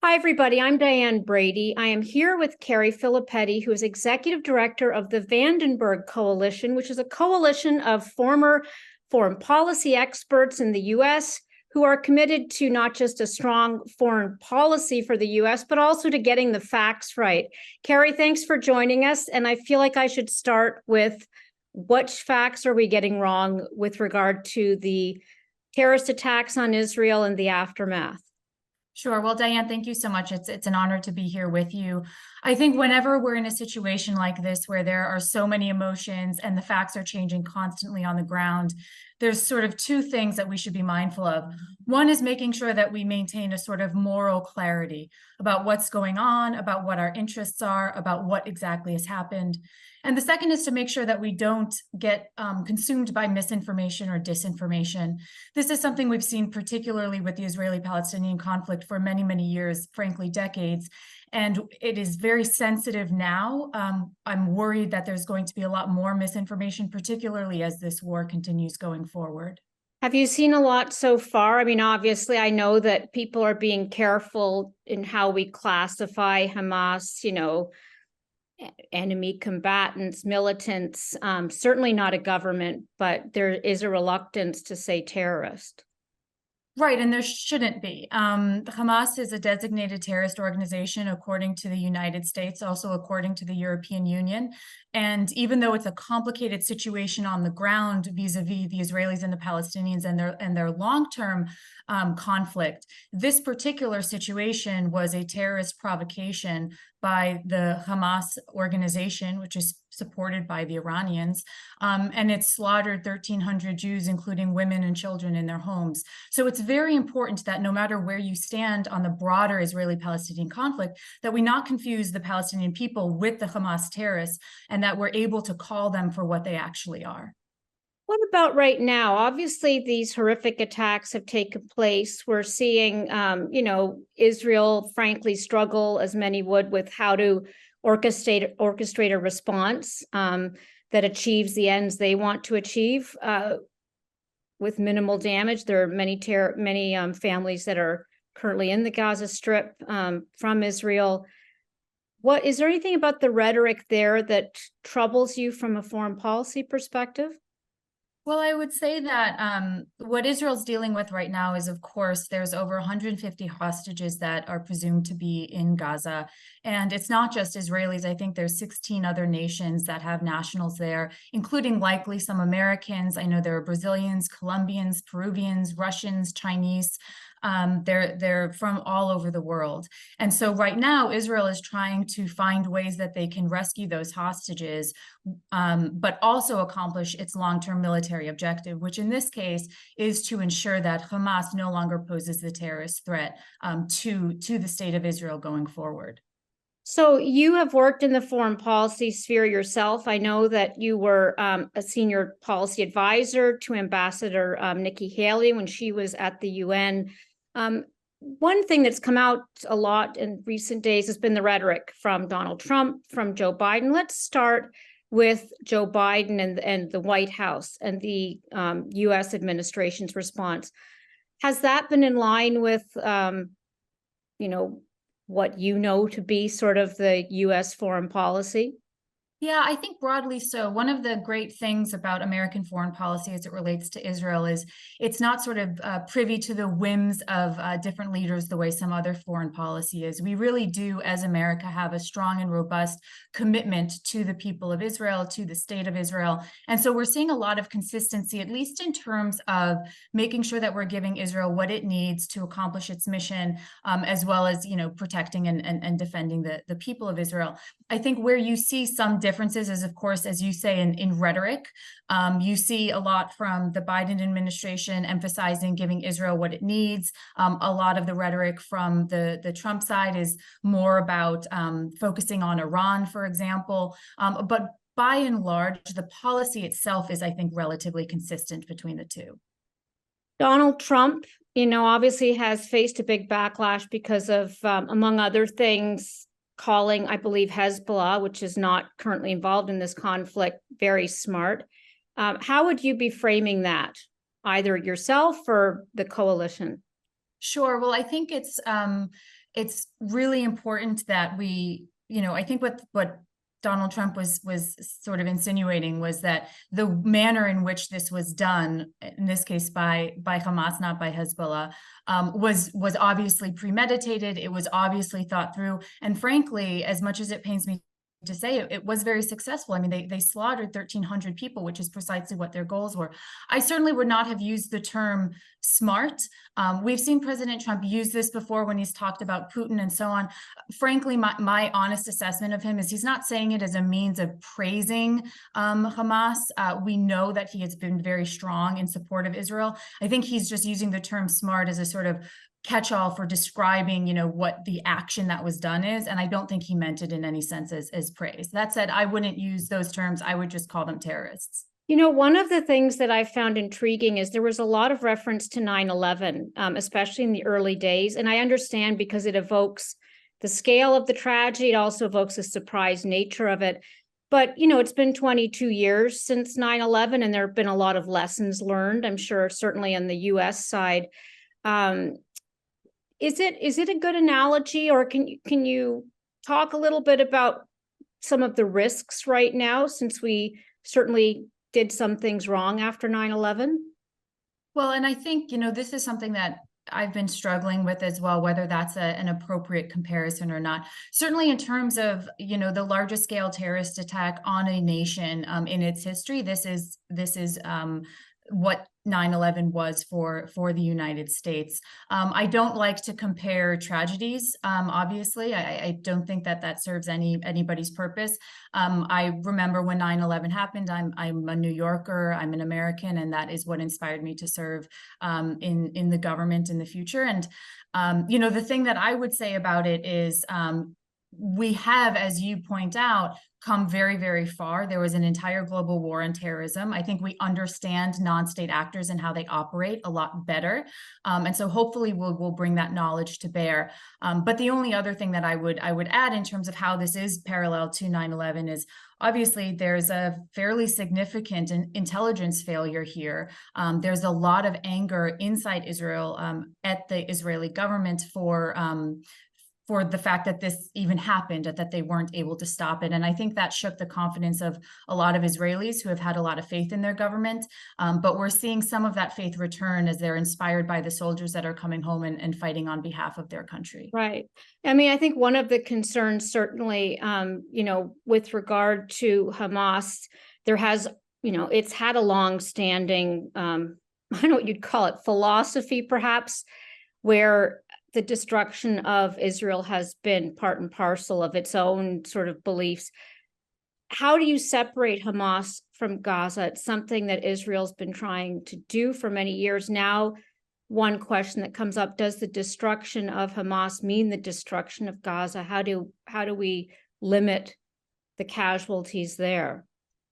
Hi, everybody. I'm Diane Brady. I am here with Carrie Filipetti, who is Executive Director of the Vandenberg Coalition, which is a coalition of former foreign policy experts in the U.S. who are committed to not just a strong foreign policy for the U.S., but also to getting the facts right. Carrie, thanks for joining us. And I feel like I should start with what facts are we getting wrong with regard to the terrorist attacks on Israel and the aftermath? Sure. Well, Diane, thank you so much. It's an honor to be here with you. I think whenever we're in a situation like this, where there are so many emotions and the facts are changing constantly on the ground, there's sort of two things that we should be mindful of. One is making sure that we maintain a sort of moral clarity about what's going on, about what our interests are, about what exactly has happened. And the second is to make sure that we don't get consumed by misinformation or disinformation. This is something we've seen particularly with the Israeli-Palestinian conflict for many, many years, frankly, decades. And it is very sensitive now. I'm worried that there's going to be a lot more misinformation, particularly as this war continues going forward. Have you seen a lot so far? I mean, obviously, I know that people are being careful in how we classify Hamas, enemy combatants, militants, certainly not a government, but there is a reluctance to say terrorist. Right, and there shouldn't be. Hamas is a designated terrorist organization according to the United States, also according to the European Union. And even though it's a complicated situation on the ground vis-a-vis the Israelis and the Palestinians and their long-term conflict, this particular situation was a terrorist provocation by the Hamas organization, which is supported by the Iranians, and it slaughtered 1,300 Jews, including women and children, in their homes. So it's very important that no matter where you stand on the broader Israeli-Palestinian conflict, that we not confuse the Palestinian people with the Hamas terrorists, and that we're able to call them for what they actually are. What about right now? Obviously, these horrific attacks have taken place. We're seeing, Israel, frankly, struggle, as many would, with how to orchestrate a response that achieves the ends they want to achieve with minimal damage. There are many families that are currently in the Gaza Strip from Israel. What is there anything about the rhetoric there that troubles you from a foreign policy perspective? Well, I would say that what Israel's dealing with right now is, of course, there's over 150 hostages that are presumed to be in Gaza. And it's not just Israelis. I think there's 16 other nations that have nationals there, including likely some Americans. I know there are Brazilians, Colombians, Peruvians, Russians, Chinese. They're from all over the world. And so right now, Israel is trying to find ways that they can rescue those hostages, but also accomplish its long-term military objective, which in this case is to ensure that Hamas no longer poses the terrorist threat to the state of Israel going forward. So you have worked in the foreign policy sphere yourself. I know that you were a senior policy advisor to Ambassador Nikki Haley when she was at the UN. One thing that's come out a lot in recent days has been the rhetoric from Donald Trump, from Joe Biden. Let's start with Joe Biden and the White House and the U.S. administration's response. Has that been in line with, what you know to be sort of the U.S. foreign policy? Yeah, I think broadly so. One of the great things about American foreign policy as it relates to Israel is it's not sort of privy to the whims of different leaders the way some other foreign policy is. We really do, as America, have a strong and robust commitment to the people of Israel, to the state of Israel. And so we're seeing a lot of consistency, at least in terms of making sure that we're giving Israel what it needs to accomplish its mission, as well as, protecting and defending the people of Israel. I think where you see some differences is, of course, as you say, in rhetoric. You see a lot from the Biden administration emphasizing giving Israel what it needs. A lot of the rhetoric from the Trump side is more about focusing on Iran, for example. But by and large, the policy itself is, I think, relatively consistent between the two. Donald Trump, obviously has faced a big backlash because of, among other things, calling, I believe, Hezbollah, which is not currently involved in this conflict, very smart. How would you be framing that, either yourself or the coalition? Sure. Well, I think it's it's really important that we, I think what Donald Trump was sort of insinuating was that the manner in which this was done, in this case by Hamas, not by Hezbollah, was obviously premeditated. It was obviously thought through, and frankly, as much as it pains me to say, it was very successful. I mean, they slaughtered 1,300 people, which is precisely what their goals were. I certainly would not have used the term smart. We've seen President Trump use this before when he's talked about Putin and so on. Frankly, my honest assessment of him is he's not saying it as a means of praising Hamas. We know that he has been very strong in support of Israel. I think he's just using the term smart as a sort of catch-all for describing, what the action that was done is. And I don't think he meant it in any sense as praise. That said, I wouldn't use those terms. I would just call them terrorists. One of the things that I found intriguing is there was a lot of reference to 9/11, especially in the early days. And I understand because it evokes the scale of the tragedy. It also evokes the surprise nature of it. But, it's been 22 years since 9/11, and there have been a lot of lessons learned, I'm sure, certainly on the U.S. side. Is it a good analogy, or can you talk a little bit about some of the risks right now, since we certainly did some things wrong after 9/11? Well, and I think, this is something that I've been struggling with as well, whether that's an appropriate comparison or not. Certainly in terms of, the largest scale terrorist attack on a nation in its history, this is what 9/11 was for the United States. I don't like to compare tragedies. Obviously, I don't think that serves anybody's purpose. I remember when 9/11 happened. I'm a New Yorker. I'm an American, and that is what inspired me to serve in the government in the future. And the thing that I would say about it is we have, as you point out, come very, very far. There was an entire global war on terrorism. I think we understand non-state actors and how they operate a lot better. And so hopefully we'll bring that knowledge to bear. But the only other thing that I would add in terms of how this is parallel to 9/11 is obviously there's a fairly significant intelligence failure here. There's a lot of anger inside Israel at the Israeli government for the fact that this even happened, that they weren't able to stop it. And I think that shook the confidence of a lot of Israelis who have had a lot of faith in their government. But we're seeing some of that faith return as they're inspired by the soldiers that are coming home and fighting on behalf of their country. Right. I mean, I think one of the concerns, certainly, with regard to Hamas, there has, it's had a long-standing, I don't know what you'd call it, philosophy, perhaps, where the destruction of Israel has been part and parcel of its own sort of beliefs. How do you separate Hamas from Gaza? It's something that Israel's been trying to do for many years now. One question that comes up: does the destruction of Hamas mean the destruction of Gaza? How do we limit the casualties there?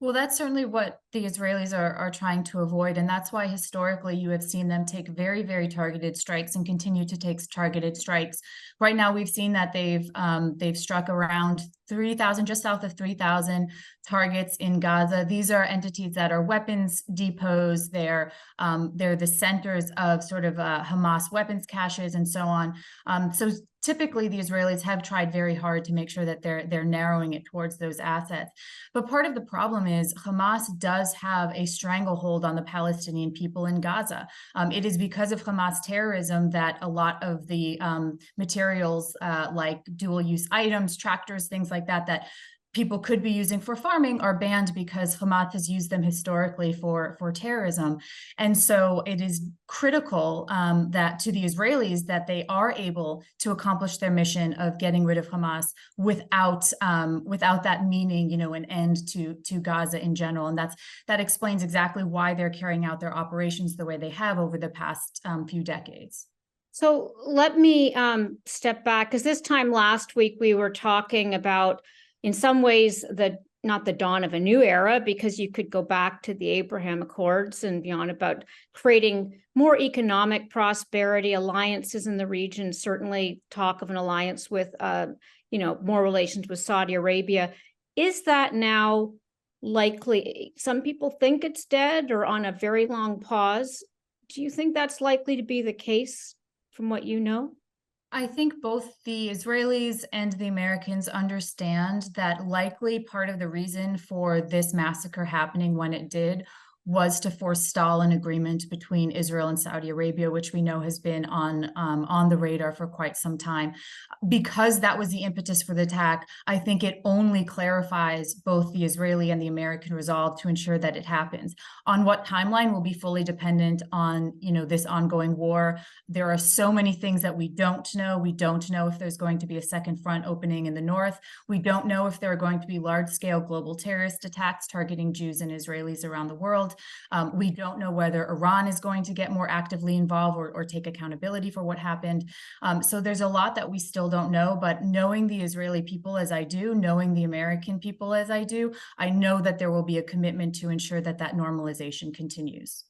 Well, that's certainly what the Israelis are trying to avoid. And that's why historically you have seen them take very, very targeted strikes and continue to take targeted strikes. Right now, we've seen that they've struck around 3,000, just south of 3,000 targets in Gaza. These are entities that are weapons depots. They're the centers of sort of Hamas weapons caches and so on. So typically, the Israelis have tried very hard to make sure that they're narrowing it towards those assets. But part of the problem is Hamas does have a stranglehold on the Palestinian people in Gaza. It is because of Hamas terrorism that a lot of the materials like dual-use items, tractors, things like that people could be using for farming are banned because Hamas has used them historically for terrorism. And so it is critical that to the Israelis that they are able to accomplish their mission of getting rid of Hamas without that meaning, an end to Gaza in general. And that explains exactly why they're carrying out their operations the way they have over the past few decades. So let me step back, because this time last week we were talking about, in some ways, not the dawn of a new era, because you could go back to the Abraham Accords and beyond, about creating more economic prosperity, alliances in the region, certainly talk of an alliance with, more relations with Saudi Arabia. Is that now likely? Some people think it's dead or on a very long pause. Do you think that's likely to be the case from what you know? I think both the Israelis and the Americans understand that likely part of the reason for this massacre happening when it did was to forestall an agreement between Israel and Saudi Arabia, which we know has been on the radar for quite some time. Because that was the impetus for the attack, I think it only clarifies both the Israeli and the American resolve to ensure that it happens. On what timeline will be fully dependent on, this ongoing war. There are so many things that we don't know. We don't know if there's going to be a second front opening in the north. We don't know if there are going to be large-scale global terrorist attacks targeting Jews and Israelis around the world. We don't know whether Iran is going to get more actively involved or take accountability for what happened. So there's a lot that we still don't know, but knowing the Israeli people as I do, knowing the American people as I do, I know that there will be a commitment to ensure that that normalization continues.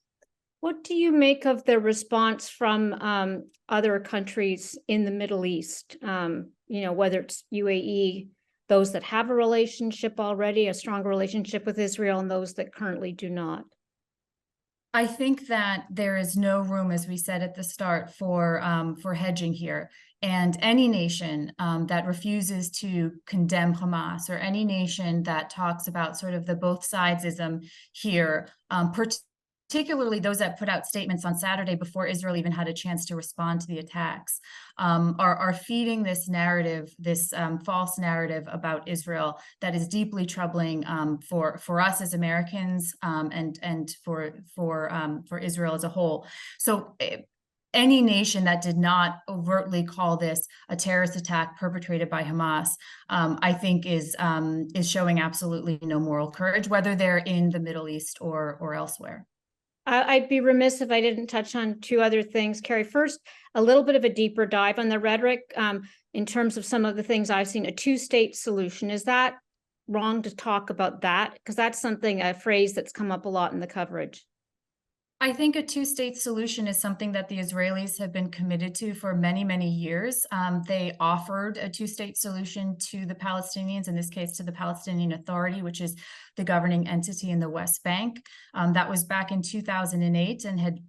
What do you make of the response from other countries in the Middle East? Whether it's UAE, those that have a relationship already, a stronger relationship with Israel, and those that currently do not? I think that there is no room, as we said at the start, for hedging here. And any nation that refuses to condemn Hamas, or any nation that talks about sort of the both sidesism here, particularly those that put out statements on Saturday before Israel even had a chance to respond to the attacks, are feeding this narrative, this false narrative about Israel that is deeply troubling for us as Americans, and for Israel as a whole. So any nation that did not overtly call this a terrorist attack perpetrated by Hamas, I think is showing absolutely no moral courage, whether they're in the Middle East or elsewhere. I'd be remiss if I didn't touch on two other things, Carrie. First, a little bit of a deeper dive on the rhetoric in terms of some of the things I've seen. A two-state solution, is that wrong to talk about that? Because that's a phrase that's come up a lot in the coverage. I think a two-state solution is something that the Israelis have been committed to for many, many years. They offered a two-state solution to the Palestinians, in this case to the Palestinian Authority, which is the governing entity in the West Bank. That was back in 2008 and had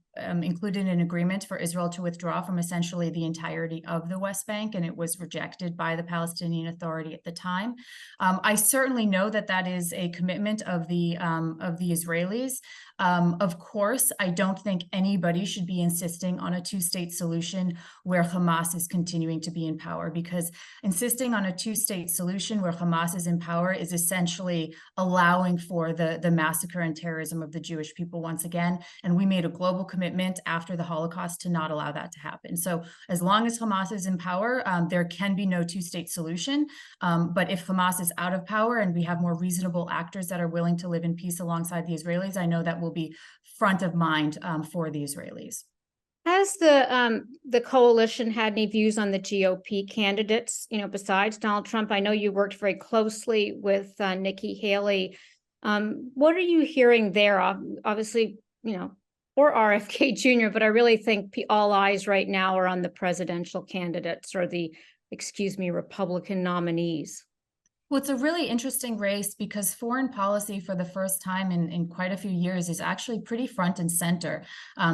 included an agreement for Israel to withdraw from essentially the entirety of the West Bank, and it was rejected by the Palestinian Authority at the time. I certainly know that that is a commitment of the Israelis. Of course, I don't think anybody should be insisting on a two-state solution where Hamas is continuing to be in power, because insisting on a two-state solution where Hamas is in power is essentially allowing for the massacre and terrorism of the Jewish people once again. And we made a global commitment after the Holocaust to not allow that to happen. So as long as Hamas is in power, there can be no two-state solution. But if Hamas is out of power and we have more reasonable actors that are willing to live in peace alongside the Israelis, I know that will be front of mind for the Israelis. Has the coalition had any views on the GOP candidates, besides Donald Trump? I know you worked very closely with Nikki Haley. What are you hearing there? Obviously, or RFK Jr., but I really think all eyes right now are on the presidential candidates, or the, Republican nominees. Well, it's a really interesting race because foreign policy for the first time in quite a few years is actually pretty front and center.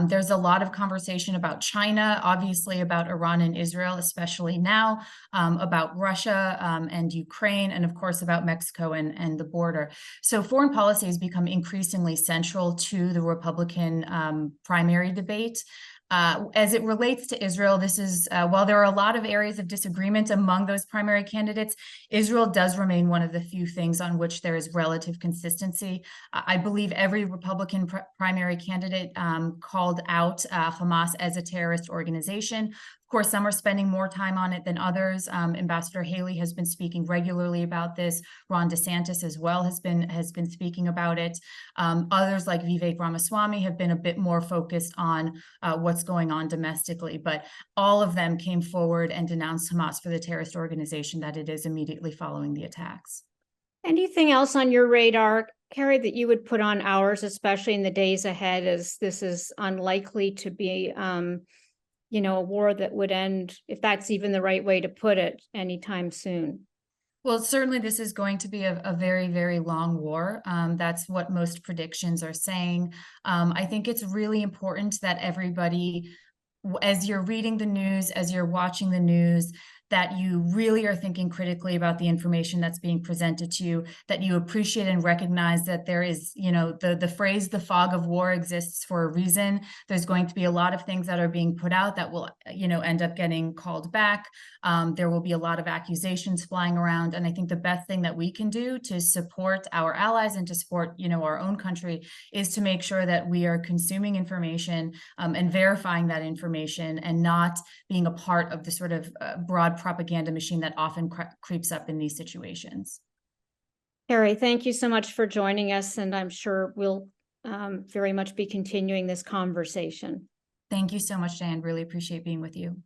There's a lot of conversation about China, obviously about Iran and Israel, especially now, about Russia and Ukraine, and of course about Mexico and the border. So foreign policy has become increasingly central to the Republican primary debate. As it relates to Israel, this is, while there are a lot of areas of disagreement among those primary candidates, Israel does remain one of the few things on which there is relative consistency. I believe every Republican primary candidate called out Hamas as a terrorist organization. Of course, some are spending more time on it than others. Ambassador Haley has been speaking regularly about this. Ron DeSantis as well has been speaking about it. Others like Vivek Ramaswamy have been a bit more focused on what's going on domestically, but all of them came forward and denounced Hamas for the terrorist organization that it is immediately following the attacks. Anything else on your radar, Carrie, that you would put on ours, especially in the days ahead, as this is unlikely to be a war that would end, if that's even the right way to put it, anytime soon? Well, certainly this is going to be a very, very long war. That's what most predictions are saying. I think it's really important that everybody as you're reading the news, as you're watching the news, that you really are thinking critically about the information that's being presented to you, that you appreciate and recognize that there is, the phrase, the fog of war exists for a reason. There's going to be a lot of things that are being put out that will, end up getting called back. There will be a lot of accusations flying around. And I think the best thing that we can do to support our allies and to support, our own country is to make sure that we are consuming information and verifying that information and not being a part of the sort of broad propaganda machine that often creeps up in these situations. Carrie, thank you so much for joining us, and I'm sure we'll very much be continuing this conversation. Thank you so much, Diane. Really appreciate being with you.